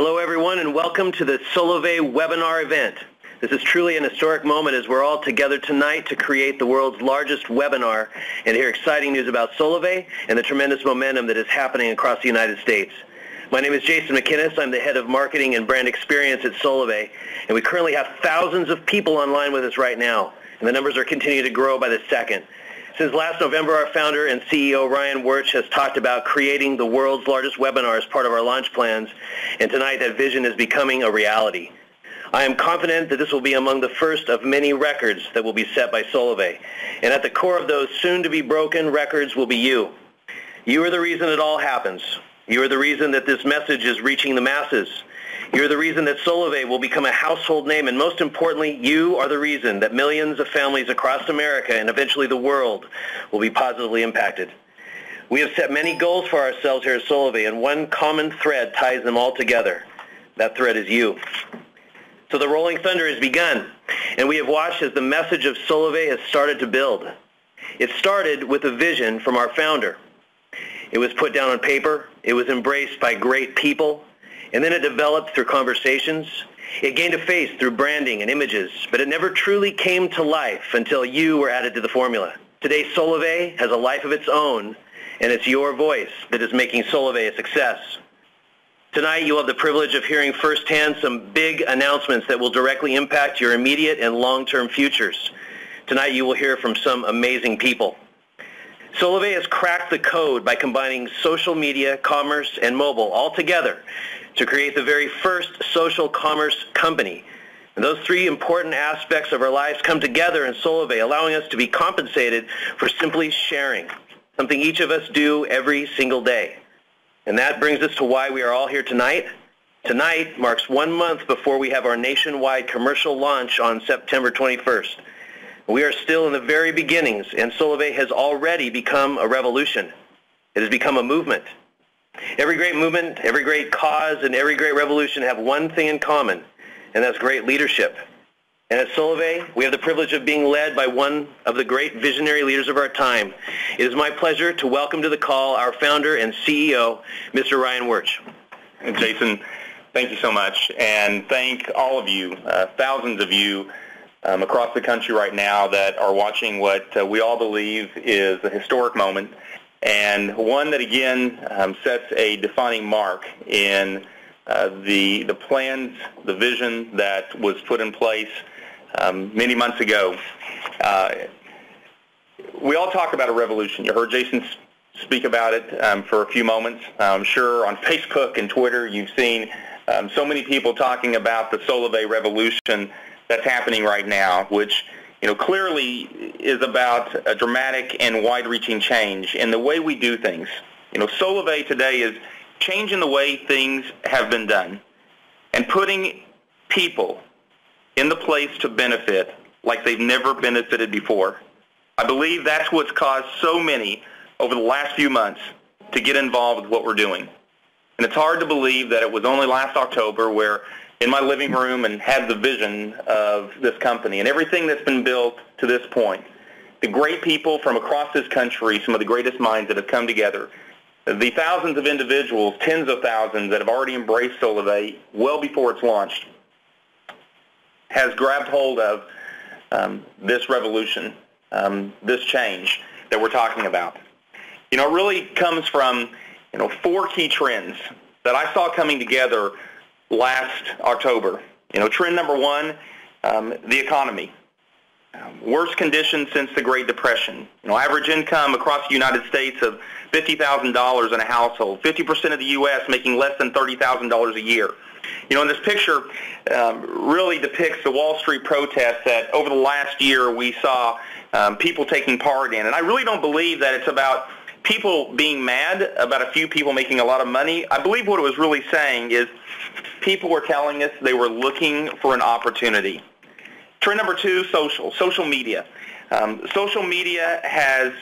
Hello everyone and welcome to the Solavei webinar event. This is truly an historic moment as we're all together tonight to create the world's largest webinar and hear exciting news about Solavei and the tremendous momentum that is happening across the United States. My name is Jason McInnes. I'm the head of marketing and brand experience at Solavei, and we currently have thousands of people online with us right now, and the numbers are continuing to grow by the second. Since last November, our founder and CEO, Ryan Wirtz, has talked about creating the world's largest webinar as part of our launch plans, and tonight that vision is becoming a reality. I am confident that this will be among the first of many records that will be set by Solavei, and at the core of those soon-to-be broken records will be you. You are the reason it all happens. You are the reason that this message is reaching the masses. You're the reason that Solavei will become a household name, and most importantly, you are the reason that millions of families across America and eventually the world will be positively impacted. We have set many goals for ourselves here at Solavei, and one common thread ties them all together. That thread is you. So the rolling thunder has begun, and we have watched as the message of Solavei has started to build. It started with a vision from our founder. It was put down on paper, it was embraced by great people, and then it developed through conversations. It gained a face through branding and images, but it never truly came to life until you were added to the formula. Today, Solavei has a life of its own, and it's your voice that is making Solavei a success. Tonight, you'll have the privilege of hearing firsthand some big announcements that will directly impact your immediate and long-term futures. Tonight, you will hear from some amazing people. Solavei has cracked the code by combining social media, commerce, and mobile all together to create the very first social commerce company. And those three important aspects of our lives come together in Solavei, allowing us to be compensated for simply sharing, something each of us do every single day. And that brings us to why we are all here tonight. Tonight marks 1 month before we have our nationwide commercial launch on September 21st. We are still in the very beginnings, and Solavei has already become a revolution. It has become a movement. Every great movement, every great cause, and every great revolution have one thing in common, and that's great leadership. And at Solavei, we have the privilege of being led by one of the great visionary leaders of our time. It is my pleasure to welcome to the call our founder and CEO, Mr. Ryan Wirtz. Jason, thank you so much, and thank all of you, thousands of you across the country right now that are watching what we all believe is a historic moment, and one that again sets a defining mark in the plans, the vision that was put in place many months ago. We all talk about a revolution. You heard Jason speak about it for a few moments. I'm sure on Facebook and Twitter you've seen so many people talking about the Solavei revolution that's happening right now, which clearly is about a dramatic and wide-reaching change in the way we do things. Solavei today is changing the way things have been done and putting people in the place to benefit like they've never benefited before. I believe that's what's caused so many over the last few months to get involved with what we're doing. And it's hard to believe that it was only last October where in my living room and had the vision of this company and everything that's been built to this point. The great people from across this country, some of the greatest minds that have come together, the thousands of individuals, tens of thousands that have already embraced Solavei well before it's launched, has grabbed hold of this revolution, this change that we're talking about. It really comes from four key trends that I saw coming together last October. Trend number one, the economy. Worst conditions since the Great Depression. Average income across the United States of $50,000 in a household. 50% of the U.S. making less than $30,000 a year. And this picture really depicts the Wall Street protests that over the last year we saw people taking part in. And I really don't believe that it's about people being mad about a few people making a lot of money. I believe what it was really saying is people were telling us they were looking for an opportunity. Trend number two, social media. Social media has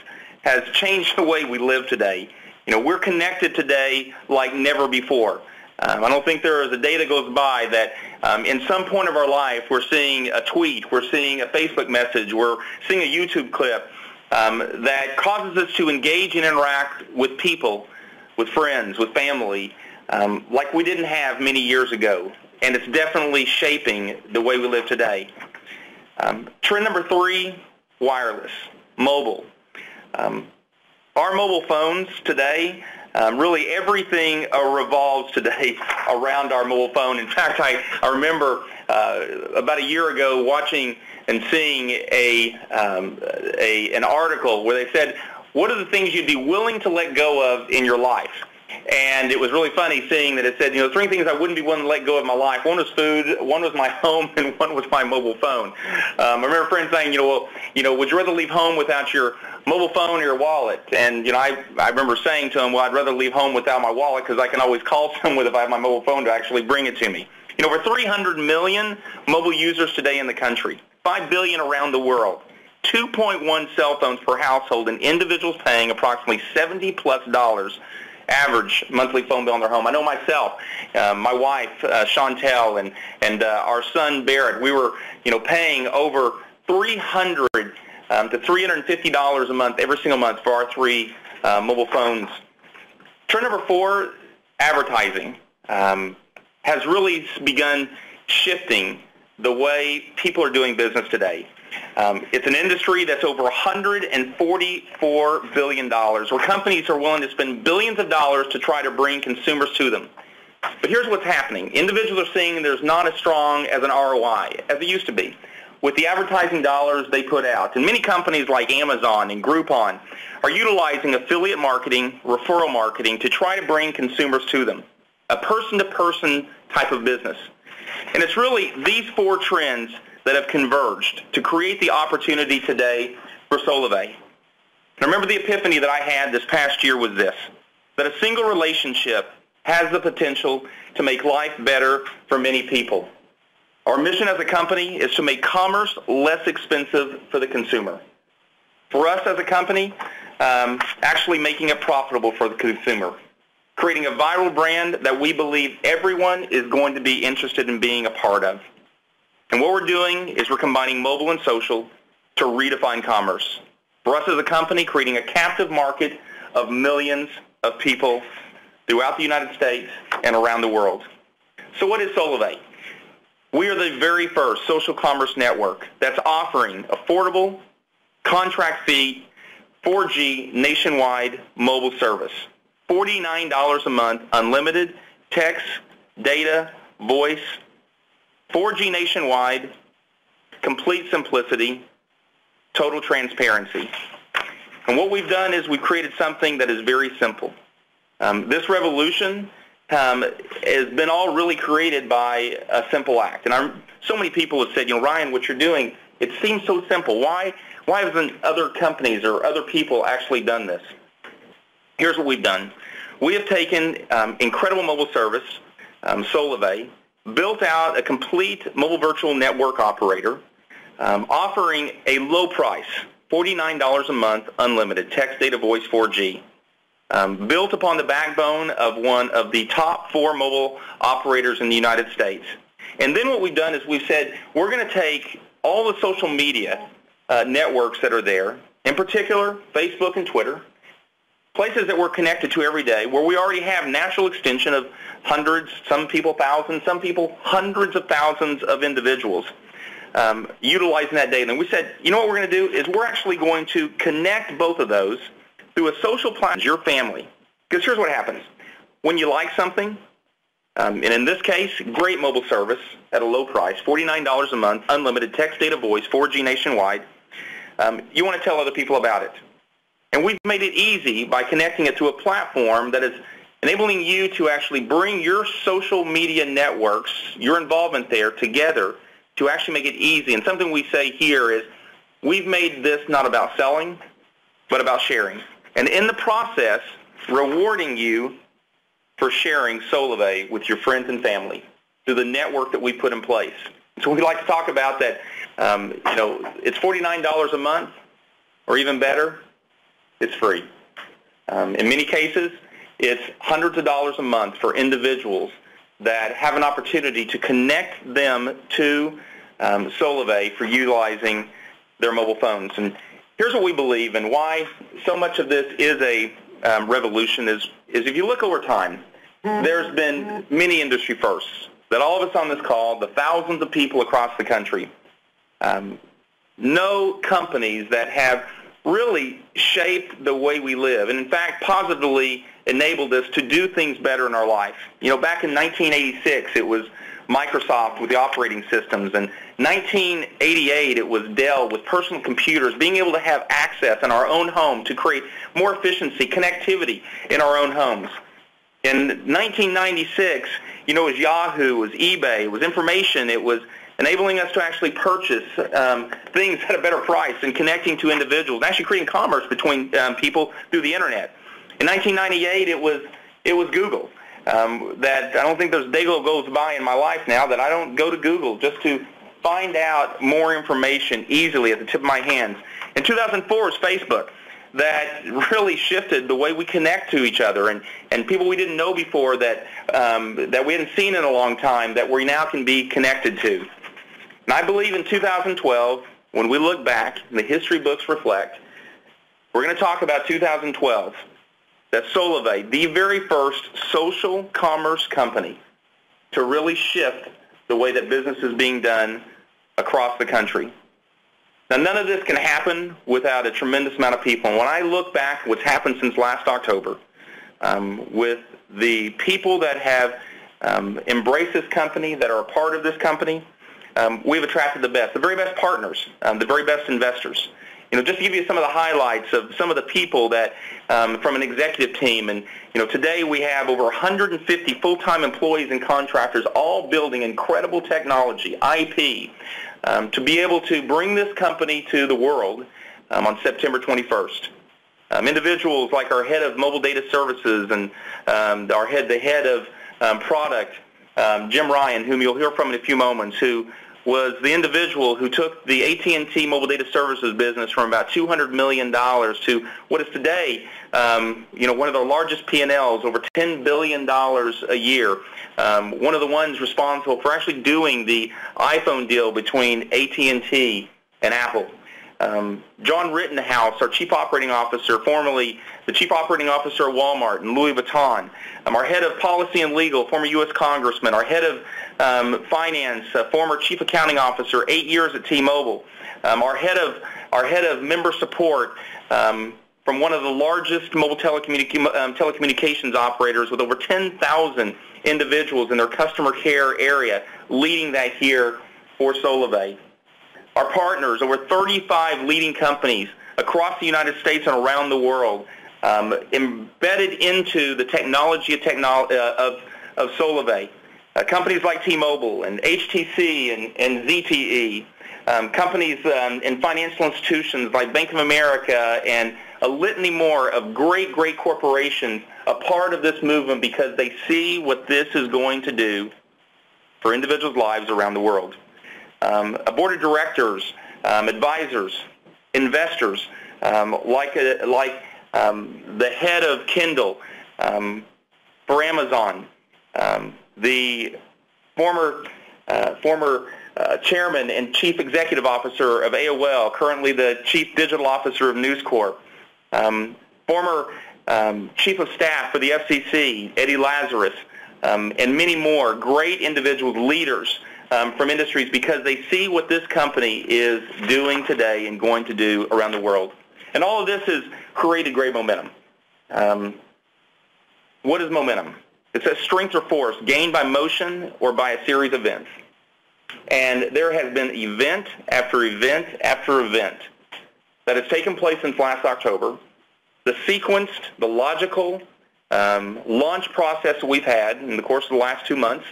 changed the way we live today. We're connected today like never before. I don't think there is a day that goes by that in some point of our life we're seeing a tweet, we're seeing a Facebook message, we're seeing a YouTube clip that causes us to engage and interact with people, with friends, with family, like we didn't have many years ago, and it's definitely shaping the way we live today. Trend number 3, wireless, mobile. Our mobile phones today, really everything revolves today around our mobile phone. In fact, I remember about a year ago watching and seeing an article where they said, what are the things you'd be willing to let go of in your life? And it was really funny seeing that it said, 3 things I wouldn't be willing to let go of in my life. One was food, one was my home, and one was my mobile phone. I remember friends saying, would you rather leave home without your mobile phone or your wallet? And, I remember saying to them, well, I'd rather leave home without my wallet because I can always call someone if I have my mobile phone to actually bring it to me. Over 300 million mobile users today in the country, 5 billion around the world, 2.1 cell phones per household, and individuals paying approximately $70+ average monthly phone bill on their home. I know myself, my wife, Chantel, and our son, Barrett, we were, paying over $300 to $350 a month every single month for our 3 mobile phones. Trend number 4, advertising, has really begun shifting the way people are doing business today. It's an industry that's over $144 billion, where companies are willing to spend billions of dollars to try to bring consumers to them. But here's what's happening. Individuals are seeing there's not as strong as an ROI as it used to be with the advertising dollars they put out. And many companies like Amazon and Groupon are utilizing affiliate marketing, referral marketing to try to bring consumers to them, a person-to-person type of business. And it's really these 4 trends that have converged to create the opportunity today for Solavei. I remember the epiphany that I had this past year was this, that a single relationship has the potential to make life better for many people. Our mission as a company is to make commerce less expensive for the consumer. For us as a company, actually making it profitable for the consumer, creating a viral brand that we believe everyone is going to be interested in being a part of. And what we're doing is we're combining mobile and social to redefine commerce. For us as a company, creating a captive market of millions of people throughout the United States and around the world. So what is Solavei? We are the very first social commerce network that's offering affordable, contract-fee, 4G nationwide mobile service. $49 a month, unlimited, text, data, voice, 4G nationwide, complete simplicity, total transparency. And what we've done is we've created something that is very simple. This revolution has been all really created by a simple act. And so many people have said, Ryan, what you're doing, it seems so simple. Why haven't other companies or other people actually done this? Here's what we've done. We have taken incredible mobile service, Solavei, built out a complete mobile virtual network operator, offering a low price, $49 a month, unlimited, text, data, voice, 4G, built upon the backbone of one of the top 4 mobile operators in the United States. And then what we've done is we've said we're going to take all the social media networks that are there, in particular Facebook and Twitter, places that we're connected to every day, where we already have natural extension of hundreds, some people thousands, some people hundreds of thousands of individuals utilizing that data. And we said, what we're going to do is we're actually going to connect both of those through a social platform, your family. Because here's what happens. When you like something, and in this case, great mobile service at a low price, $49 a month, unlimited text, data, voice, 4G nationwide, you want to tell other people about it. And we've made it easy by connecting it to a platform that is enabling you to actually bring your social media networks, your involvement there, together to actually make it easy. And something we say here is we've made this not about selling, but about sharing. And in the process, rewarding you for sharing Solavei with your friends and family through the network that we put in place. So we like to talk about that, it's $49 a month, or even better, it's free. In many cases, it's hundreds of dollars a month for individuals that have an opportunity to connect them to Solavei for utilizing their mobile phones. And here's what we believe, and why so much of this is a revolution is if you look over time, there's been many industry firsts that all of us on this call, the thousands of people across the country, know companies that have really shaped the way we live and, in fact, positively enabled us to do things better in our life. You know, back in 1986, it was Microsoft with the operating systems, and 1988, it was Dell with personal computers, being able to have access in our own home to create more efficiency, connectivity in our own homes. In 1996, you know, it was Yahoo, it was eBay, it was information, it was enabling us to actually purchase things at a better price and connecting to individuals, actually creating commerce between people through the internet. In 1998, it was Google. That I don't think there's a day goes by in my life now that I don't go to Google just to find out more information easily at the tip of my hands. In 2004 is Facebook. That really shifted the way we connect to each other, and people we didn't know before that we hadn't seen in a long time that we now can be connected to. And I believe in 2012, when we look back and the history books reflect, we're going to talk about 2012, that Solavei, the very first social commerce company to really shift the way that business is being done across the country. Now, none of this can happen without a tremendous amount of people. And when I look back what's happened since last October, with the people that have embraced this company, that are a part of this company, we've attracted the best, the very best partners, the very best investors. You know, just to give you some of the highlights of some of the people that, from an executive team, and, you know, today we have over 150 full-time employees and contractors all building incredible technology, IP, to be able to bring this company to the world on September 21st. Individuals like our head of mobile data services and the head of product, Jim Ryan, whom you'll hear from in a few moments, who was the individual who took the AT&T mobile data services business from about $200 million to what is today, you know, one of the largest P&Ls, over $10 billion a year. One of the ones responsible for actually doing the iPhone deal between AT&T and Apple. John Rittenhouse, our Chief Operating Officer, formerly the Chief Operating Officer of Walmart and Louis Vuitton. Our head of Policy and Legal, former U.S. Congressman. Our head of Finance, former Chief Accounting Officer, 8 years at T-Mobile. Our head of Member Support, from one of the largest mobile telecommunications operators with over 10,000 individuals in their customer care area, leading that here for Solavei. Our partners, over 35 leading companies across the United States and around the world, embedded into the technology of Solavei. Companies like T-Mobile and HTC and ZTE, companies and financial institutions like Bank of America, and a litany more of great corporations a part of this movement because they see what this is going to do for individuals' lives around the world. A board of directors, advisors, investors, like the head of Kindle for Amazon, the former chairman and chief executive officer of AOL, currently the chief digital officer of News Corp, former chief of staff for the FCC, Eddie Lazarus, and many more great individuals, leaders from industries, because they see what this company is doing today and going to do around the world. And all of this has created great momentum. What is momentum? It's a strength or force gained by motion or by a series of events. And there has been event after event after event that has taken place since last October. The sequenced, the logical launch process that we've had in the course of the last 2 months,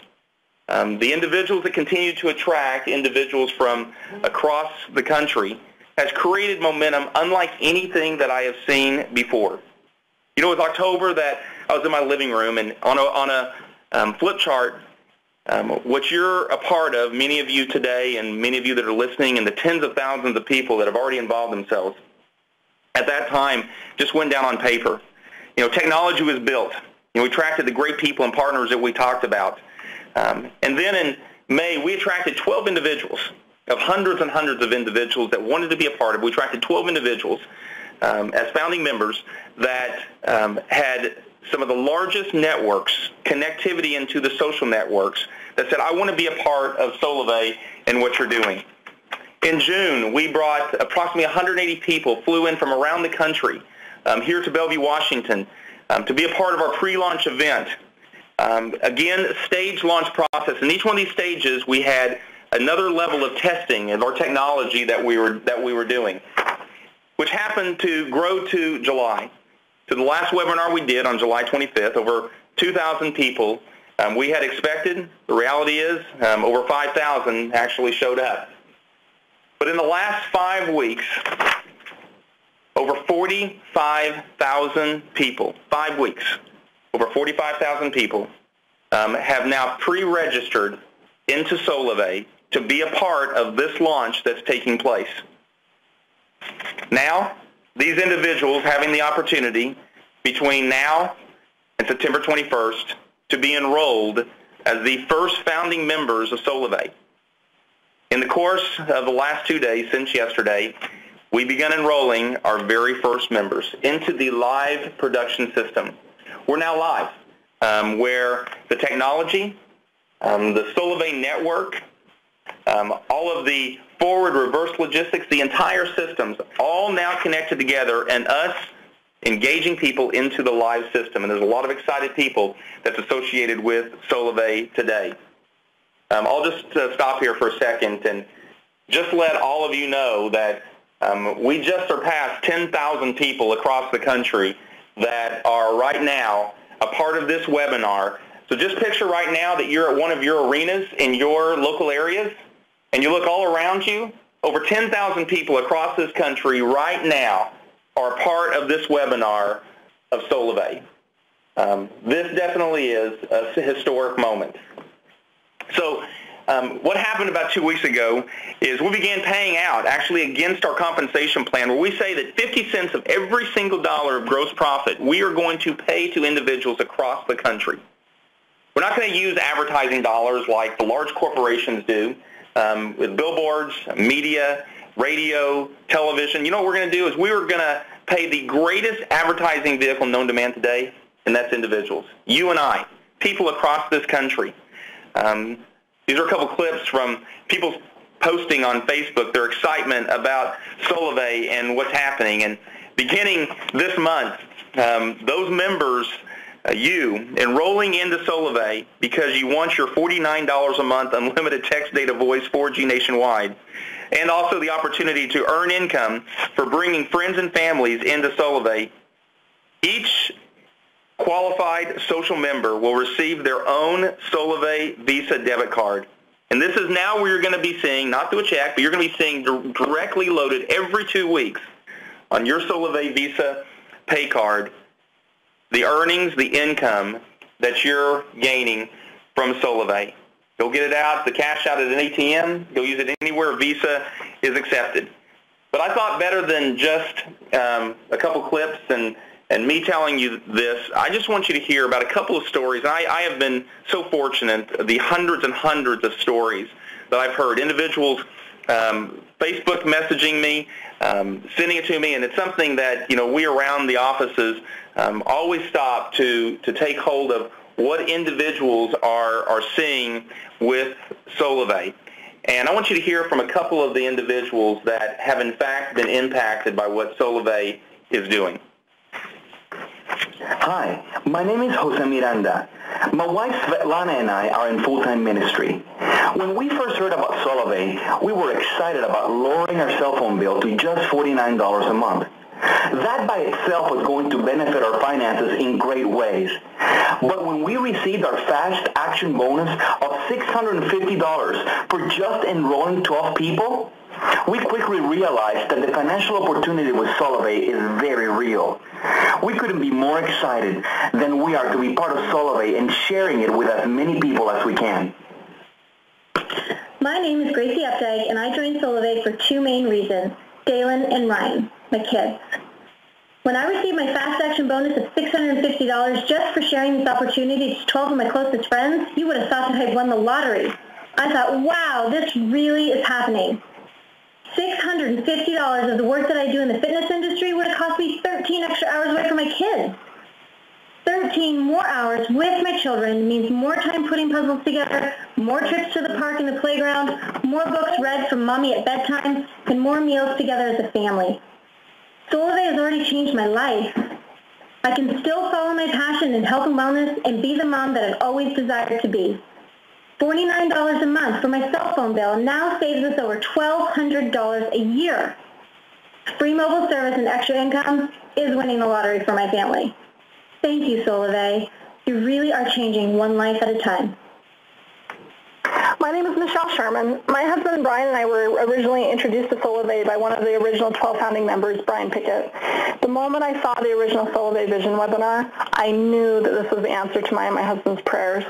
the individuals that continue to attract individuals from across the country has created momentum unlike anything that I have seen before. You know, it was October that I was in my living room, and on a flip chart, what you're a part of, many of you today and many of you that are listening, and the tens of thousands of people that have already involved themselves, at that time just went down on paper. You know, technology was built. You know, we attracted the great people and partners that we talked about. And then in May, we attracted 12 individuals, of hundreds and hundreds of individuals that wanted to be a part of it. We attracted 12 individuals as founding members that had some of the largest networks, connectivity into the social networks, that said, I want to be a part of Solavei and what you're doing. In June, we brought approximately 180 people, flew in from around the country here to Bellevue, Washington, to be a part of our pre-launch event. Again, stage launch process. In each one of these stages, we had another level of testing of our technology that we were doing, which happened to grow to July. To the last webinar we did on July 25th, over 2,000 people. We had expected. The reality is over 5,000 actually showed up. But in the last 5 weeks, over 45,000 people, 5 weeks, over 45,000 people have now pre-registered into Solavei to be a part of this launch that's taking place. Now, these individuals having the opportunity between now and September 21st to be enrolled as the first founding members of Solavei. In the course of the last 2 days, since yesterday, we began enrolling our very first members into the live production system. We're now live, where the technology, the Solavei network, all of the forward, reverse logistics, the entire systems, all now connected together, and us engaging people into the live system. And there's a lot of excited people that's associated with Solavei today. I'll just stop here for a second and just let all of you know that we just surpassed 10,000 people across the country that are right now a part of this webinar. So just picture right now that you're at one of your arenas in your local areas, and you look all around you, over 10,000 people across this country right now are part of this webinar of Solavei. This definitely is a historic moment. So what happened about 2 weeks ago is we began paying out, actually against our compensation plan, where we say that 50 cents of every single dollar of gross profit we are going to pay to individuals across the country. We're not going to use advertising dollars like the large corporations do with billboards, media, radio, television. You know what we're going to do is we're going to pay the greatest advertising vehicle known to man today, and that's individuals. You and I, people across this country. These are a couple clips from people posting on Facebook their excitement about Solavei and what's happening. And beginning this month, those members, you, enrolling into Solavei because you want your $49 a month unlimited text, data, voice, 4G nationwide, and also the opportunity to earn income for bringing friends and families into Solavei. Each qualified social member will receive their own Solavei Visa debit card. And this is now where you're going to be seeing, not through a check, but you're going to be seeing directly loaded every 2 weeks on your Solavei Visa pay card the earnings, the income that you're gaining from Solavei. Go get it out, the cash out at an ATM, go use it anywhere Visa is accepted. But I thought better than just a couple clips and me telling you this, I just want you to hear about a couple of stories. I have been so fortunate, the hundreds and hundreds of stories that I've heard. Individuals Facebook messaging me, sending it to me, and it's something that, you know, we around the offices always stop to take hold of what individuals are seeing with Solavei. And I want you to hear from a couple of the individuals that have in fact been impacted by what Solavei is doing. Hi, my name is Jose Miranda. My wife Svetlana and I are in full-time ministry. When we first heard about Solavei, we were excited about lowering our cell phone bill to just $49 a month. That by itself was going to benefit our finances in great ways. But when we received our fast action bonus of $650 for just enrolling 12 people, we quickly realized that the financial opportunity with Solavei is very real. We couldn't be more excited than we are to be part of Solavei and sharing it with as many people as we can. My name is Gracie Updike, and I joined Solavei for two main reasons: Dalen and Ryan, my kids. When I received my fast action bonus of $650 just for sharing this opportunity to 12 of my closest friends, you would have thought that I'd won the lottery. I thought, wow, this really is happening. $650 of the work that I do in the fitness industry would have cost me 13 extra hours away from my kids. 13 obtain more hours with my children means more time putting puzzles together, more trips to the park and the playground, more books read from mommy at bedtime, and more meals together as a family. Solavei has already changed my life. I can still follow my passion in health and wellness and be the mom that I've always desired to be. $49 a month for my cell phone bill now saves us over $1,200 a year. Free mobile service and extra income is winning the lottery for my family. Thank you, Solavei. You really are changing one life at a time. My name is Michelle Sherman. My husband Brian and I were originally introduced to Solavei by one of the original 12 founding members, Brian Pickett. The moment I saw the original Solavei Vision webinar, I knew that this was the answer to my and my husband's prayers.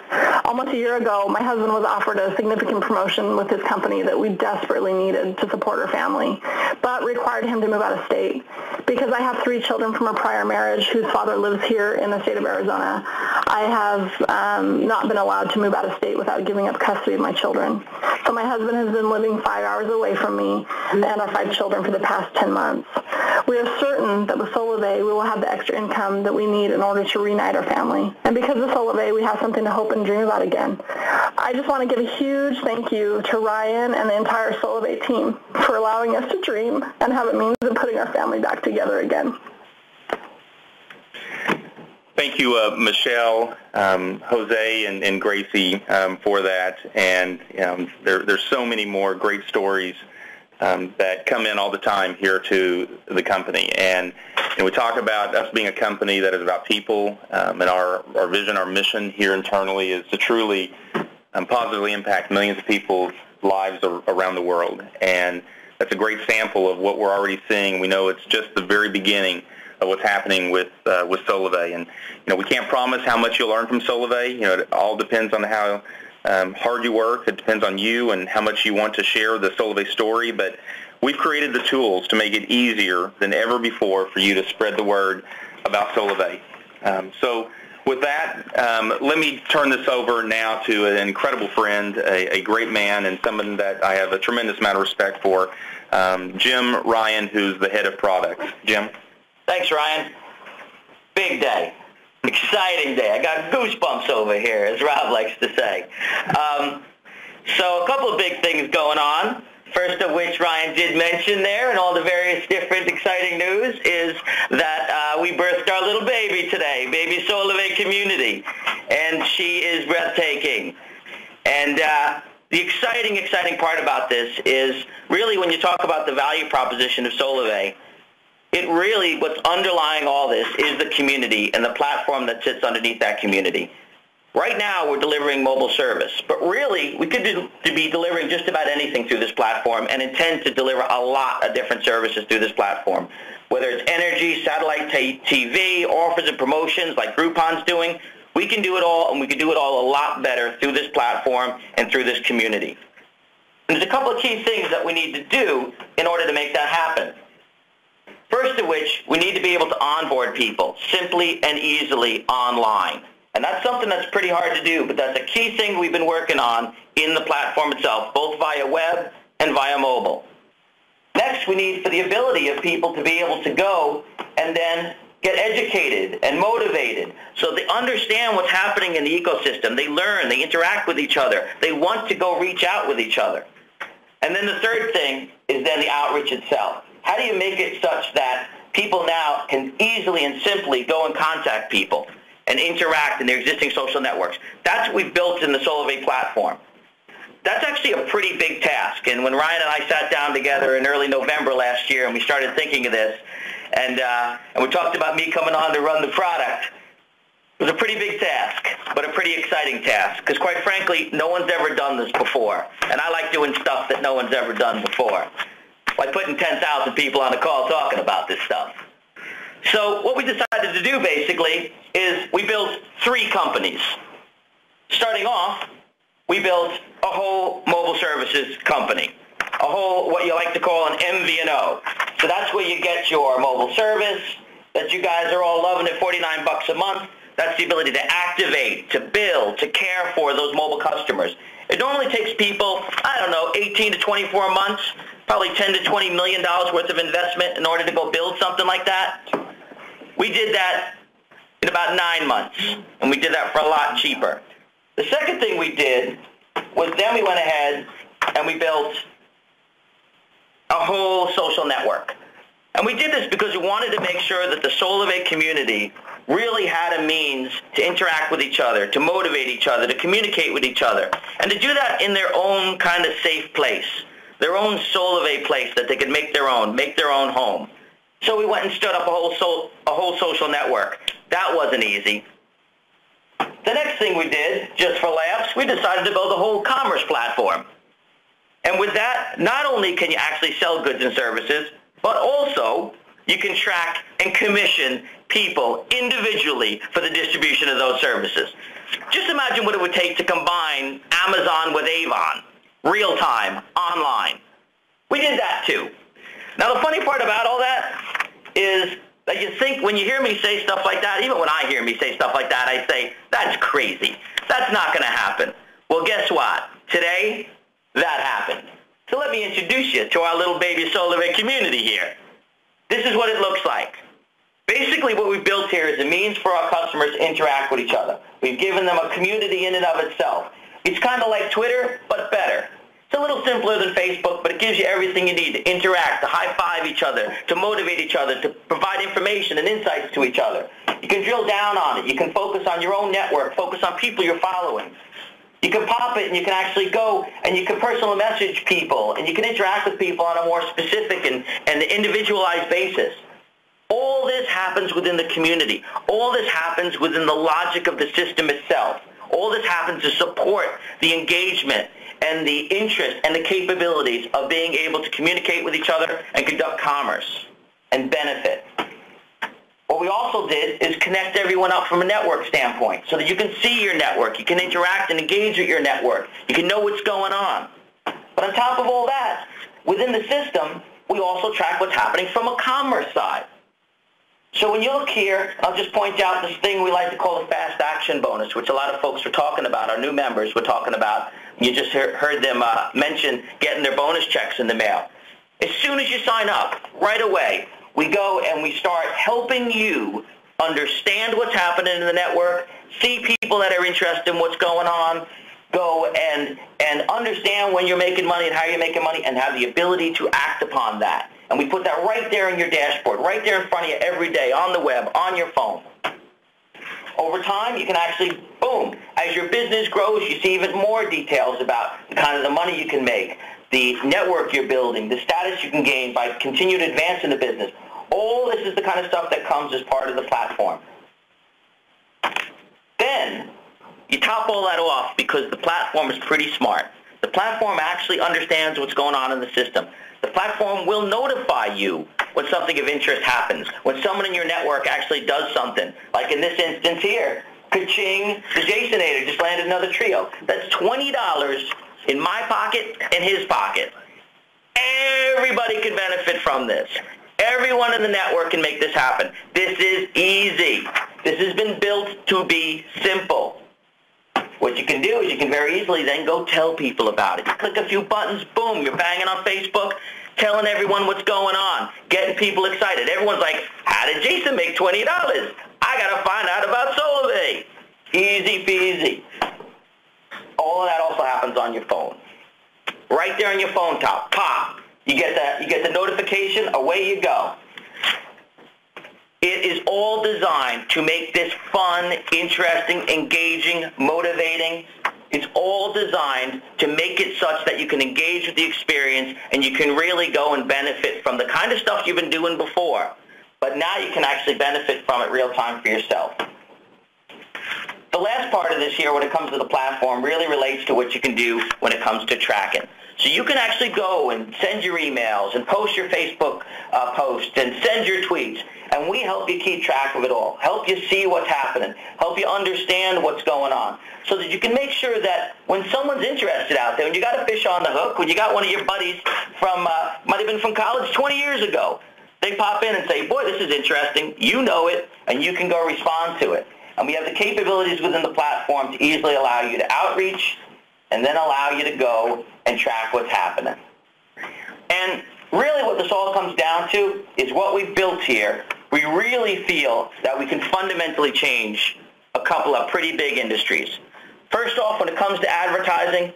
Almost a year ago, my husband was offered a significant promotion with his company that we desperately needed to support our family, but required him to move out of state. Because I have 3 children from a prior marriage whose father lives here in the state of Arizona, I have not been allowed to move out of state without giving up custody of my children. So my husband has been living 5 hours away from me and our 5 children for the past 10 months. We are certain that with Solavei, we will have the extra income that we need in order to reunite our family. And because of Solavei, we have something to hope and dream about again. I just want to give a huge thank you to Ryan and the entire Solavei team for allowing us to dream and have it means of putting our family back together again. Thank you, Michelle, Jose, and Gracie for that. And there's so many more great stories that come in all the time here to the company. And we talk about us being a company that is about people, and our vision, our mission here internally is to truly positively impact millions of people's lives around the world. And that's a great sample of what we're already seeing. We know it's just the very beginning of what's happening with Solavei. And we can't promise how much you'll learn from Solavei. It all depends on how hard you work. It depends on you and how much you want to share the Solavei story. But we've created the tools to make it easier than ever before for you to spread the word about Solavei. So with that, let me turn this over now to an incredible friend, a great man, and someone that I have a tremendous amount of respect for, Jim Ryan, who's the head of products. Jim? Thanks, Ryan. Big day. Exciting day. I got goosebumps over here, as Rob likes to say. So a couple of big things going on. First of which Ryan did mention there, and all the various different exciting news, is that we birthed our little baby today, baby Solavei Community, and she is breathtaking. And the exciting part about this is really when you talk about the value proposition of Solavei, it really, what's underlying all this is the community and the platform that sits underneath that community. Right now, we're delivering mobile service, but really, we could be delivering just about anything through this platform and intend to deliver a lot of different services through this platform. Whether it's energy, satellite TV, offers and promotions like Groupon's doing, we can do it all, and we can do it all a lot better through this platform and through this community. And there's a couple of key things that we need to do in order to make that happen. First of which, we need to be able to onboard people simply and easily online. And that's something that's pretty hard to do, but that's a key thing we've been working on in the platform itself, both via web and via mobile. Next, we need for the ability of people to be able to go and then get educated and motivated so they understand what's happening in the ecosystem. They learn, they interact with each other, they want to go reach out with each other. And then the third thing is then the outreach itself. How do you make it such that people now can easily and simply go and contact people and interact in their existing social networks? That's what we've built in the Solavei platform. That's actually a pretty big task. And when Ryan and I sat down together in early November last year and we started thinking of this, and we talked about me coming on to run the product, it was a pretty big task, but a pretty exciting task. Because quite frankly, no one's ever done this before. And I like doing stuff that no one's ever done before. Like putting 10,000 people on a call talking about this stuff. So what we decided to do basically is we built 3 companies. Starting off, we built a whole mobile services company, a whole what you like to call an MVNO. So that's where you get your mobile service that you guys are all loving at $49 a month. That's the ability to activate, to build, to care for those mobile customers. It normally takes people, 18 to 24 months, probably $10 to $20 million worth of investment in order to go build something like that. We did that in about 9 months, and we did that for a lot cheaper. The second thing we did was then we went ahead and we built a whole social network. And we did this because we wanted to make sure that the Solavei community really had a means to interact with each other, to motivate each other, to communicate with each other, and to do that in their own kind of safe place, their own Solavei place that they could make their own home. So we went and stood up a whole social network. That wasn't easy. The next thing we did, just for laughs, we decided to build a whole commerce platform. And with that, not only can you actually sell goods and services, but also you can track and commission people individually for the distribution of those services. Just imagine what it would take to combine Amazon with Avon, real time, online. We did that too. Now the funny part about all that is that you think when you hear me say stuff like that, even when I hear me say stuff like that, I say, that's crazy. That's not going to happen. Well, guess what? Today, that happened. So let me introduce you to our little baby Solavei community here. This is what it looks like. Basically, what we've built here is a means for our customers to interact with each other. We've given them a community in and of itself. It's kind of like Twitter, but better. It's a little simpler than Facebook, but it gives you everything you need to interact, to high-five each other, to motivate each other, to provide information and insights to each other. You can drill down on it. You can focus on your own network, focus on people you're following. You can pop it and you can actually go and you can personal message people and you can interact with people on a more specific and individualized basis. All this happens within the community. All this happens within the logic of the system itself. All this happens to support the engagement and the interest and the capabilities of being able to communicate with each other and conduct commerce and benefit. What we also did is connect everyone up from a network standpoint so that you can see your network, you can interact and engage with your network, you can know what's going on. But on top of all that, within the system, we also track what's happening from a commerce side. So when you look here, I'll just point out this thing we like to call a fast action bonus, which a lot of folks were talking about, our new members were talking about. You just heard them mention getting their bonus checks in the mail. As soon as you sign up, right away, we go and we start helping you understand what's happening in the network, see people that are interested in what's going on, go and understand when you're making money and how you're making money and have the ability to act upon that. And we put that right there in your dashboard, right there in front of you every day on the web, on your phone. Over time, you can actually, boom, as your business grows, you see even more details about the kind of the money you can make, the network you're building, the status you can gain by continued advance in the business. All this is the kind of stuff that comes as part of the platform. Then, you top all that off because the platform is pretty smart. The platform actually understands what's going on in the system. The platform will notify you when something of interest happens, when someone in your network actually does something. Like in this instance here, ka-ching, the Jasonator just landed another trio. That's $20 in my pocket and his pocket. Everybody can benefit from this. Everyone in the network can make this happen. This is easy. This has been built to be simple. What you can do is you can very easily then go tell people about it. You click a few buttons, boom, you're banging on Facebook, telling everyone what's going on, getting people excited. Everyone's like, how did Jason make $20? I got to find out about Solavei. Easy peasy. All of that also happens on your phone. Right there on your phone top, pop. You get the notification, away you go. It is all designed to make this fun, interesting, engaging, motivating. It's all designed to make it such that you can engage with the experience and you can really go and benefit from the kind of stuff you've been doing before. But now you can actually benefit from it real time for yourself. The last part of this here when it comes to the platform really relates to what you can do when it comes to tracking. So you can actually go and send your emails and post your Facebook posts and send your tweets. And we help you keep track of it all, help you see what's happening, help you understand what's going on, so that you can make sure that when someone's interested out there, when you got a fish on the hook, when you got one of your buddies from, might have been from college 20 years ago, they pop in and say, boy, this is interesting, you know it, and you can go respond to it. And we have the capabilities within the platform to easily allow you to outreach and then allow you to go and track what's happening. And really what this all comes down to is what we've built here we really feel that we can fundamentally change a couple of pretty big industries. First off, when it comes to advertising,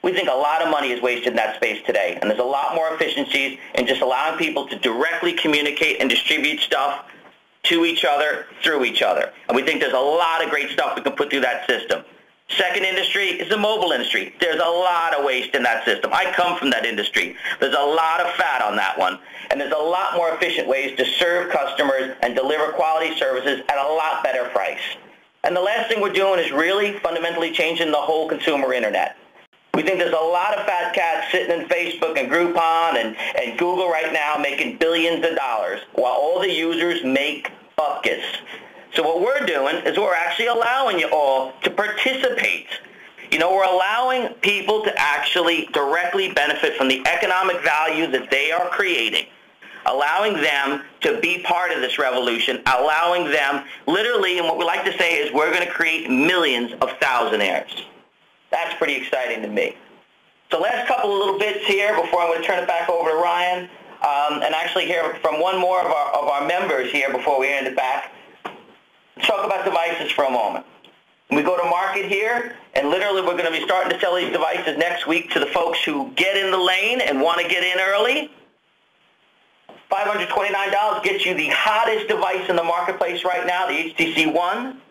we think a lot of money is wasted in that space today, and there's a lot more efficiencies in just allowing people to directly communicate and distribute stuff to each other, through each other. And we think there's a lot of great stuff we can put through that system. Second industry is the mobile industry. There's a lot of waste in that system. I come from that industry. There's a lot of fat on that one. And there's a lot more efficient ways to serve customers and deliver quality services at a lot better price. And the last thing we're doing is really fundamentally changing the whole consumer internet. We think there's a lot of fat cats sitting in Facebook and Groupon and Google right now making billions of dollars while all the users make buckets. So what we're doing is we're actually allowing you all to participate. You know, we're allowing people to actually directly benefit from the economic value that they are creating, allowing them to be part of this revolution, allowing them literally, and what we like to say is we're going to create millions of thousandaires. That's pretty exciting to me. So last couple of little bits here before I'm going to turn it back over to Ryan, and actually hear from one more of our members here before we hand it back. Let's talk about devices for a moment. We go to market here, and literally we're going to be starting to sell these devices next week to the folks who get in the lane and want to get in early. $529 gets you the hottest device in the marketplace right now, the HTC One.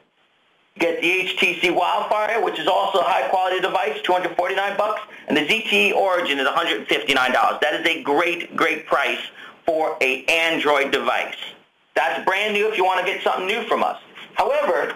Get the HTC Wildfire, which is also a high-quality device, $249, and the ZTE Origin is $159. That is a great, great price for an Android device. That's brand new if you want to get something new from us. However,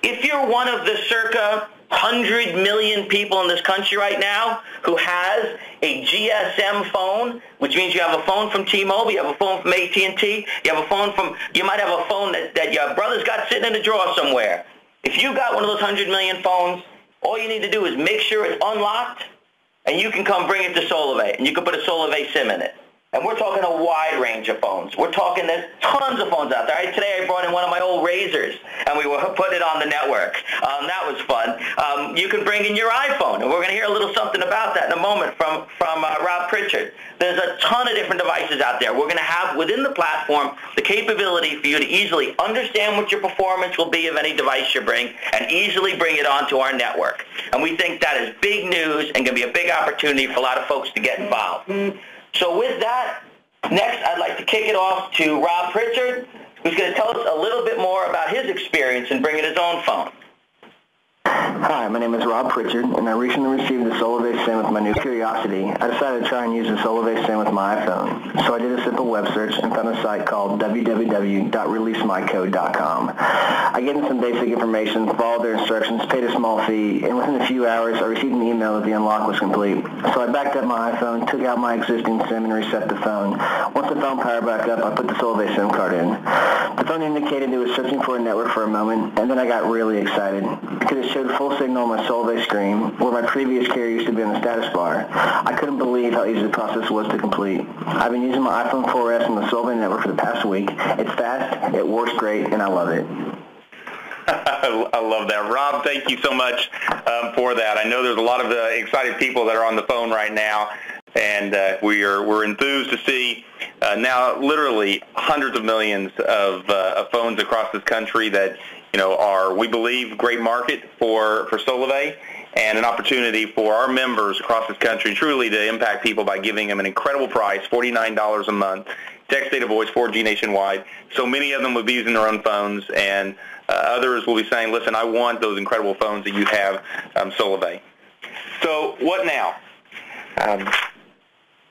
if you're one of the circa 100 million people in this country right now who has a GSM phone, which means you have a phone from T-Mobile, you have a phone from AT&T, you have a phone from, you might have a phone that your brother's got sitting in a drawer somewhere. If you got one of those 100 million phones, all you need to do is make sure it's unlocked, and you can come bring it to Solavei, and you can put a Solavei SIM in it. And we're talking a wide range of phones. We're talking there's tons of phones out there. Today I brought in one of my old Razors, and we were putting it on the network. That was fun. You can bring in your iPhone, and we're going to hear a little something about that in a moment from Rob Pritchard. There's a ton of different devices out there. We're going to have within the platform the capability for you to easily understand what your performance will be of any device you bring and easily bring it onto our network. And we think that is big news and going to be a big opportunity for a lot of folks to get involved. So with that, next I'd like to kick it off to Rob Pritchard, who's going to tell us a little bit more about his experience in bringing his own phone. Hi, my name is Rob Pritchard, and I recently received the Solavei SIM with my new Curiosity. I decided to try and use the Solavei SIM with my iPhone. So I did a simple web search and found a site called www.releasemycode.com. I gave them some basic information, followed their instructions, paid a small fee, and within a few hours I received an email that the unlock was complete. So I backed up my iPhone, took out my existing SIM, and reset the phone. Once the phone powered back up, I put the Solavei SIM card in. The phone indicated it was searching for a network for a moment, and then I got really excited because it showed full signal on my Solavei screen, where my previous carrier used to be on the status bar. I couldn't believe how easy the process was to complete. I've been using my iPhone 4S on the Solavei network for the past week. It's fast, it works great, and I love it. I love that. Rob, thank you so much for that. I know there's a lot of excited people that are on the phone right now, and we're enthused to see now literally hundreds of millions of phones across this country that are, we believe, great market for Solavei and an opportunity for our members across this country truly to impact people by giving them an incredible price, $49 a month, text, data, voice, 4G nationwide. So many of them will be using their own phones, and others will be saying, listen, I want those incredible phones that you have, Solavei. So what now?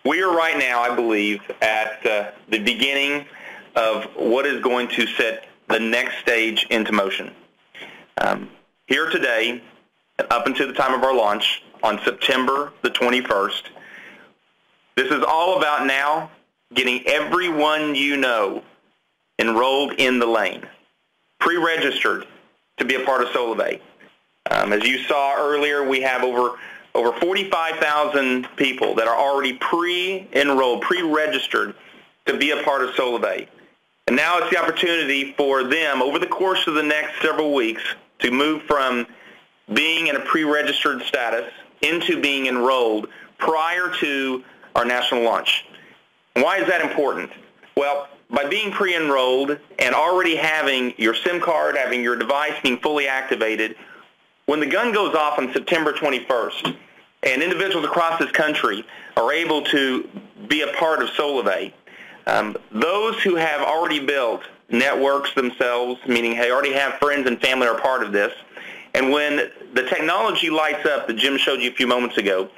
We are right now, I believe, at the beginning of what is going to set the next stage into motion. Here today, up until the time of our launch on September the 21st, this is all about now getting everyone you know enrolled in the lane, pre-registered to be a part of Solavei. As you saw earlier, we have over 45,000 people that are already pre-enrolled, pre-registered to be a part of Solavei. And now it's the opportunity for them over the course of the next several weeks to move from being in a pre-registered status into being enrolled prior to our national launch. And why is that important? Well, by being pre-enrolled and already having your SIM card, having your device being fully activated, when the gun goes off on September 21st, and individuals across this country are able to be a part of Solavei, those who have already built networks themselves, meaning they already have friends and family are part of this, and when the technology lights up that Jim showed you a few moments ago,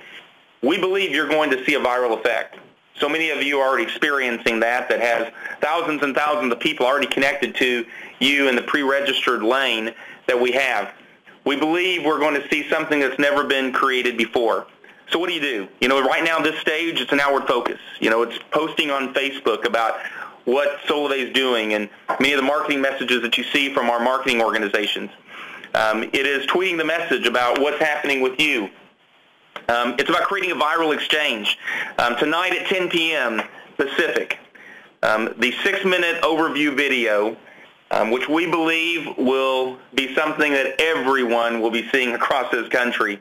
we believe you're going to see a viral effect. So many of you are already experiencing that has thousands and thousands of people already connected to you in the pre-registered lane that we have. We believe we're going to see something that's never been created before. So what do? Right now, this stage, it's an outward focus. It's posting on Facebook about what Solavei is doing and many of the marketing messages that you see from our marketing organizations. It is tweeting the message about what's happening with you. It's about creating a viral exchange. Tonight at 10 p.m. Pacific, the 6-minute overview video, which we believe will be something that everyone will be seeing across this country,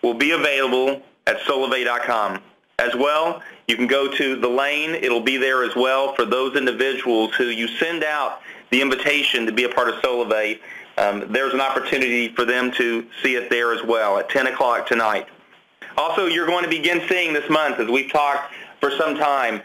will be available at solavei.com. As well, you can go to the lane. It'll be there as well for those individuals who you send out the invitation to be a part of Solavei. There's an opportunity for them to see it there as well at 10 o'clock tonight. Also, you're going to begin seeing this month, as we've talked for some time,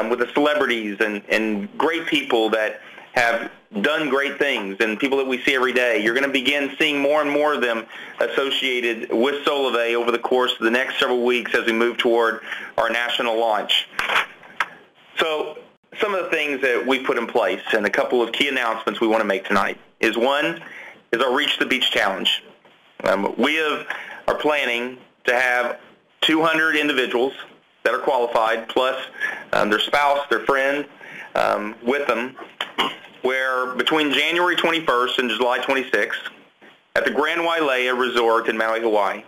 with the celebrities and great people that have done great things and people that we see every day. You're going to begin seeing more and more of them associated with Solavei over the course of the next several weeks as we move toward our national launch. So some of the things that we put in place and a couple of key announcements we want to make tonight is, one, is our Reach the Beach Challenge. We are planning to have 200 individuals that are qualified, plus their spouse, their friend, with them, where between January 21st and July 26th, at the Grand Wailea Resort in Maui, Hawaii,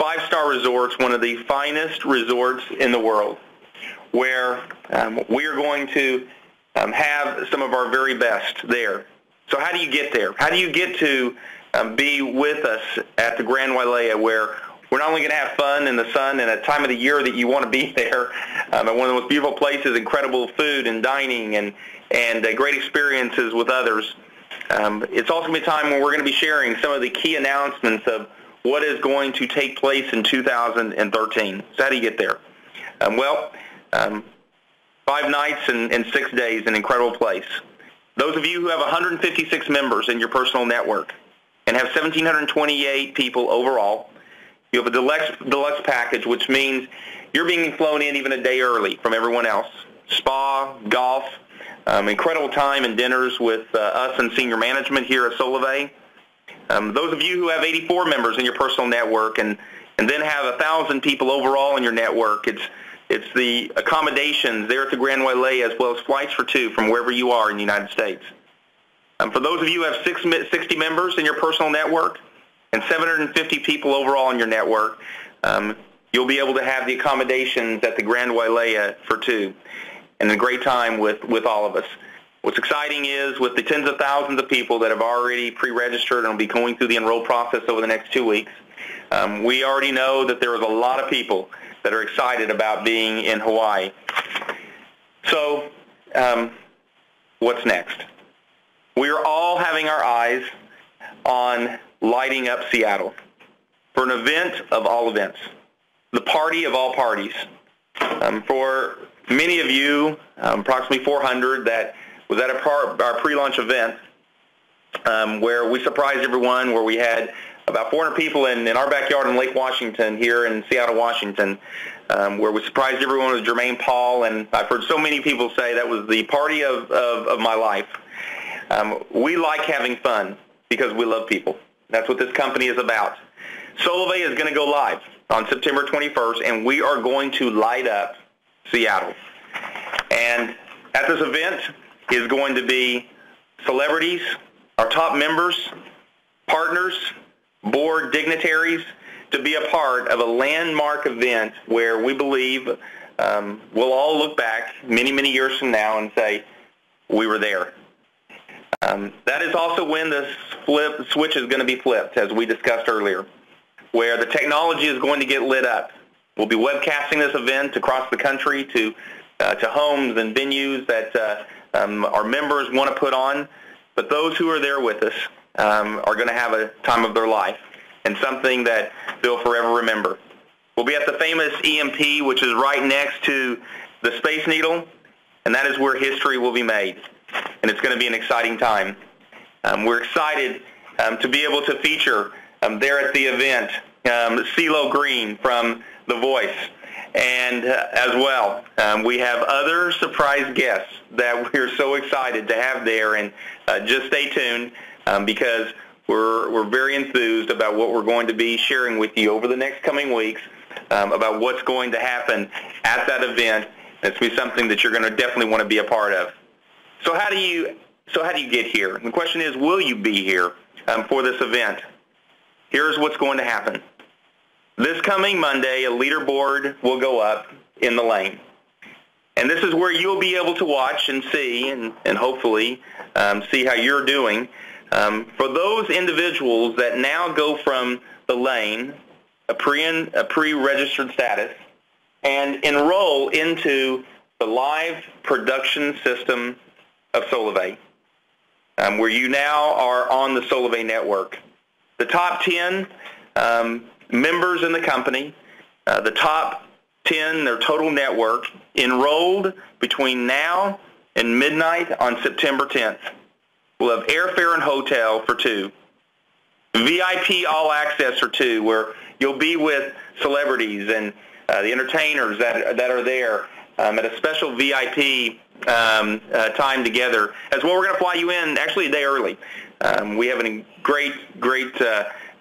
5-star resorts, one of the finest resorts in the world, where we are going to have some of our very best there. So how do you get there? How do you get to be with us at the Grand Wailea, where we're not only going to have fun in the sun and a time of the year that you want to be there, at one of the most beautiful places, incredible food and dining and great experiences with others. It's also going to be a time when we're going to be sharing some of the key announcements of what is going to take place in 2013. So how do you get there? 5 nights and 6 days, an incredible place. Those of you who have 156 members in your personal network and have 1,728 people overall, you have a deluxe package, which means you're being flown in even a day early from everyone else. Spa, golf, incredible time and dinners with us and senior management here at Solavei. Those of you who have 84 members in your personal network and then have 1,000 people overall in your network, it's the accommodations there at the Grand Wailea, as well as flights for 2 from wherever you are in the United States. For those of you who have 60 members in your personal network and 750 people overall in your network, you'll be able to have the accommodations at the Grand Wailea for 2 and a great time with all of us. What's exciting is with the tens of thousands of people that have already pre-registered and will be going through the enroll process over the next 2 weeks, we already know that there is a lot of people that are excited about being in Hawaii. So what's next? We are all having our eyes on lighting up Seattle for an event of all events, the party of all parties. For many of you, approximately 400, that was at our pre-launch event where we surprised everyone, where we had about 400 people in our backyard in Lake Washington here in Seattle, Washington, where we surprised everyone with Jermaine Paul, and I've heard so many people say that was the party of my life. We like having fun because we love people. That's what this company is about. Solavei is going to go live on September 21st, and we are going to light up Seattle. And at this event is going to be celebrities, our top members, partners, board dignitaries, to be a part of a landmark event where we believe we'll all look back many, many years from now and say, we were there. That is also when the switch is going to be flipped, as we discussed earlier, where the technology is going to get lit up. We'll be webcasting this event across the country to homes and venues that our members want to put on, but those who are there with us are going to have a time of their life and something that they'll forever remember. We'll be at the famous EMP, which is right next to the Space Needle, and that is where history will be made, and it's going to be an exciting time. We're excited to be able to feature there at the event CeeLo Green from The Voice, and as well, we have other surprise guests that we're so excited to have there, and just stay tuned because we're very enthused about what we're going to be sharing with you over the next coming weeks about what's going to happen at that event. It's going to be something that you're going to definitely want to be a part of. So how do you get here? And the question is, will you be here for this event? Here's what's going to happen. This coming Monday, a leaderboard will go up in the lane. And this is where you'll be able to watch and see and hopefully see how you're doing. For those individuals that now go from the lane, a pre-registered status, and enroll into the live production system of Solavei, where you now are on the Solavei network. The top 10 members in the company, the top 10, their total network, enrolled between now and midnight on September 10th. We'll have airfare and hotel for 2. VIP all access for 2, where you'll be with celebrities and the entertainers that are there at a special VIP time together. As well, we're going to fly you in actually a day early. We have a great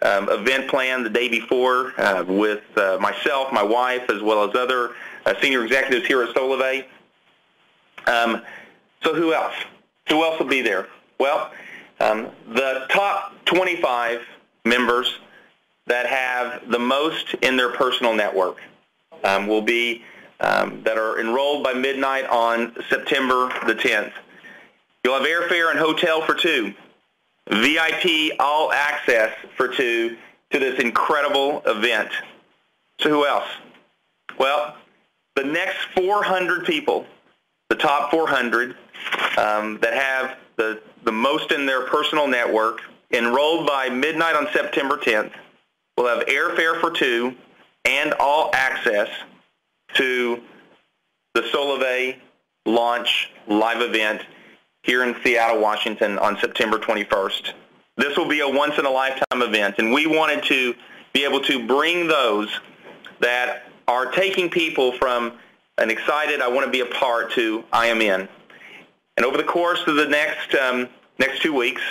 event planned the day before with myself, my wife, as well as other senior executives here at Solavei. So who else? Who else will be there? Well, the top 25 members that have the most in their personal network will be that are enrolled by midnight on September the 10th. You'll have airfare and hotel for 2. VIP all access for 2 to this incredible event. So who else? Well, the next 400 people, the top 400 that have the most in their personal network, enrolled by midnight on September 10th, will have airfare for 2 and all access to the Solavei launch live event here in Seattle, Washington on September 21st. This will be a once-in-a-lifetime event, and we wanted to be able to bring those that are taking people from an excited, I want to be a part, to I am in. And over the course of the next 2 weeks,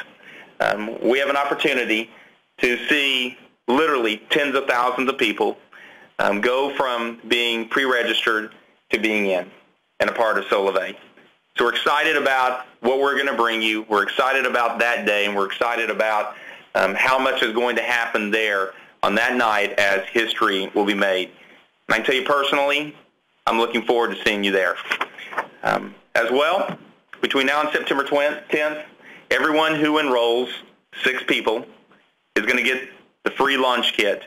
we have an opportunity to see literally tens of thousands of people go from being pre-registered to being in and a part of Solavei. So we're excited about what we're going to bring you. We're excited about that day, and we're excited about how much is going to happen there on that night as history will be made. And I can tell you personally, I'm looking forward to seeing you there. As well, between now and September 10th, everyone who enrolls, 6 people, is going to get the free launch kit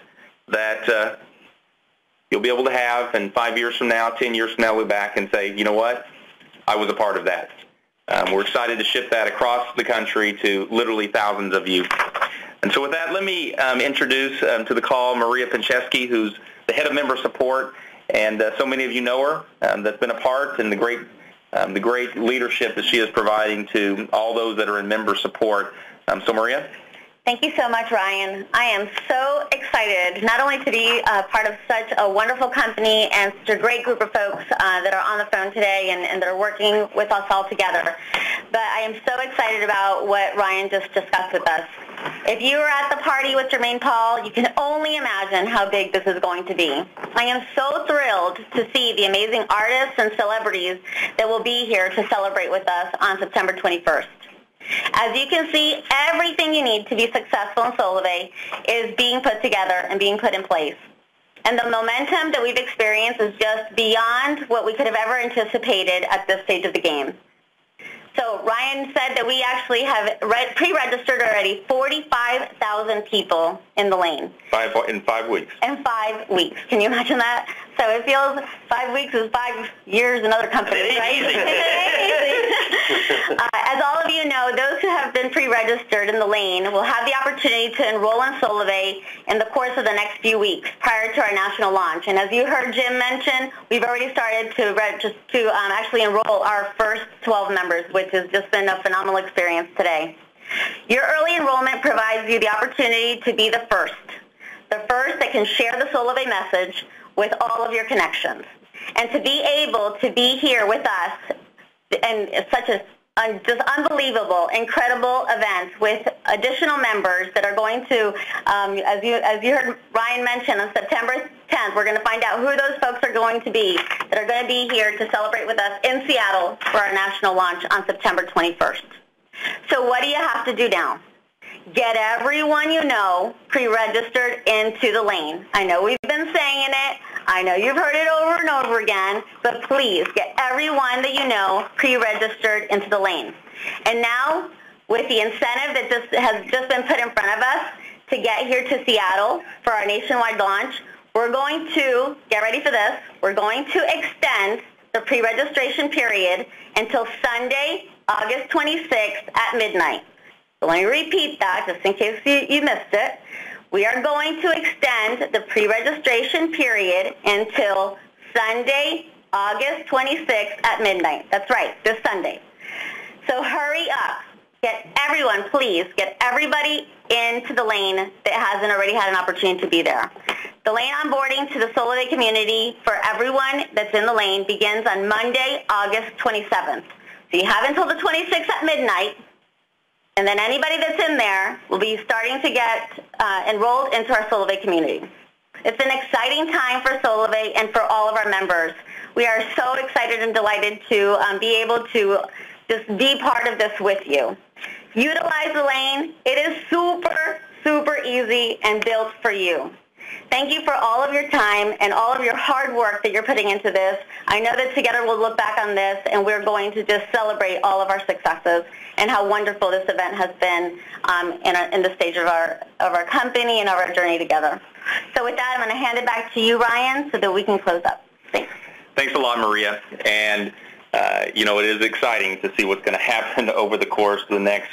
that you'll be able to have, and 5 years from now, 10 years from now, look back and say, you know what, I was a part of that. We're excited to ship that across the country to literally thousands of you. And so with that, let me introduce to the call Maria Pincheski, who's the head of member support, and so many of you know her, that's been a part, and the great leadership that she is providing to all those that are in member support. So Maria? Thank you so much, Ryan. I am so excited not only to be part of such a wonderful company and such a great group of folks that are on the phone today and that are working with us all together, but I am so excited about what Ryan just discussed with us. If you were at the party with Jermaine Paul, you can only imagine how big this is going to be. I am so thrilled to see the amazing artists and celebrities that will be here to celebrate with us on September 21st. As you can see, everything you need to be successful in Solavei is being put together and being put in place. And the momentum that we've experienced is just beyond what we could have ever anticipated at this stage of the game. So Ryan said that we actually have pre-registered already 45,000 people in the lane. In 5 weeks. In 5 weeks. Can you imagine that? So it feels 5 weeks is 5 years in other companies, right? Easy. As all of you know, those who have been pre-registered in the lane will have the opportunity to enroll in Solavei in the course of the next few weeks prior to our national launch. And as you heard Jim mention, we've already started to actually enroll our first 12 members, which has just been a phenomenal experience today. Your early enrollment provides you the opportunity to be the first that can share the Solavei message with all of your connections, and to be able to be here with us and such a just unbelievable, incredible events with additional members that are going to, as you heard Ryan mention, on September 10th, we're going to find out who those folks are going to be that are going to be here to celebrate with us in Seattle for our national launch on September 21st. So what do you have to do now? Get everyone you know pre-registered into the lane. I know we've been saying it. I know you've heard it over and over again, but please get everyone that you know pre-registered into the lane. And now, with the incentive that has just been put in front of us to get here to Seattle for our nationwide launch, we're going to, get ready for this, we're going to extend the pre-registration period until Sunday, August 26th at midnight. So let me repeat that just in case you missed it. We are going to extend the pre-registration period until Sunday, August 26th at midnight. That's right, this Sunday. So hurry up. Get everyone, please, get everybody into the lane that hasn't already had an opportunity to be there. The lane onboarding to the Solavei community for everyone that's in the lane begins on Monday, August 27th. So you have until the 26th at midnight. And then anybody that's in there will be starting to get enrolled into our Solavei community. It's an exciting time for Solavei and for all of our members. We are so excited and delighted to be able to just be part of this with you. Utilize the lane. It is super, super easy and built for you. Thank you for all of your time and all of your hard work that you're putting into this. I know that together we'll look back on this and we're going to just celebrate all of our successes and how wonderful this event has been in the stage of our company and of our journey together. So with that, I'm going to hand it back to you, Ryan, so that we can close up. Thanks. Thanks a lot, Maria. And you know, it is exciting to see what's going to happen over the course of the next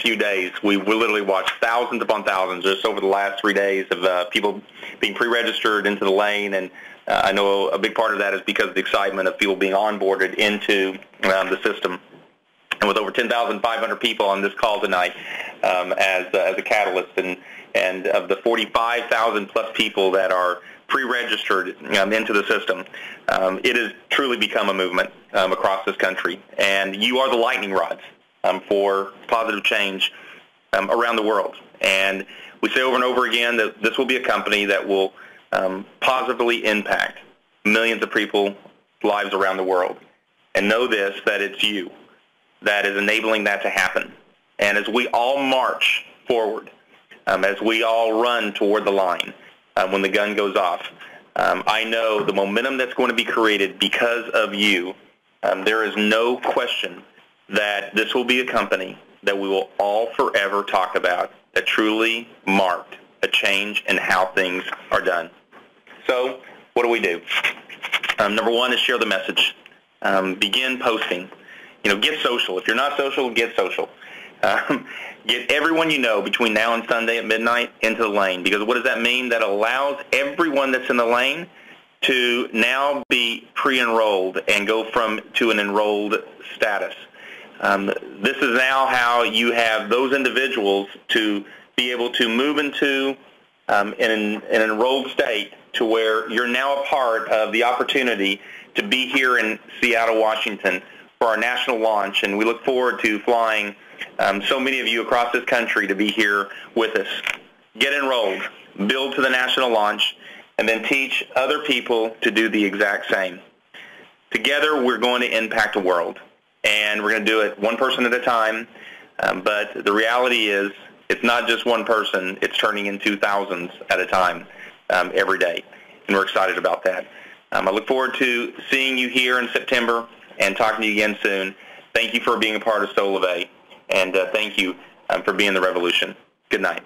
few days. We literally watched thousands upon thousands just over the last 3 days of people being pre-registered into the lane, and I know a big part of that is because of the excitement of people being onboarded into the system. And with over 10,500 people on this call tonight as a catalyst, and of the 45,000 plus people that are pre-registered into the system, it has truly become a movement across this country, and you are the lightning rods for positive change around the world. And we say over and over again that this will be a company that will positively impact millions of people's lives around the world. And know this, that it's you that is enabling that to happen. And as we all march forward, as we all run toward the line when the gun goes off, I know the momentum that's going to be created because of you. There is no question that this will be a company that we will all forever talk about that truly marked a change in how things are done. So what do? Number one is share the message. Begin posting. You know, get social. If you're not social, get social. Get everyone you know between now and Sunday at midnight into the lane, because what does that mean? That allows everyone that's in the lane to now be pre-enrolled and go to an enrolled status. This is now how you have those individuals to be able to move into an enrolled state to where you're now a part of the opportunity to be here in Seattle, Washington for our national launch, and we look forward to flying so many of you across this country to be here with us. Get enrolled, build to the national launch, and then teach other people to do the exact same. Together, we're going to impact the world, and we're going to do it one person at a time, but the reality is it's not just one person, it's turning into thousands at a time every day, and we're excited about that. I look forward to seeing you here in September and talking to you again soon. Thank you for being a part of Solavei, and thank you for being the revolution. Good night.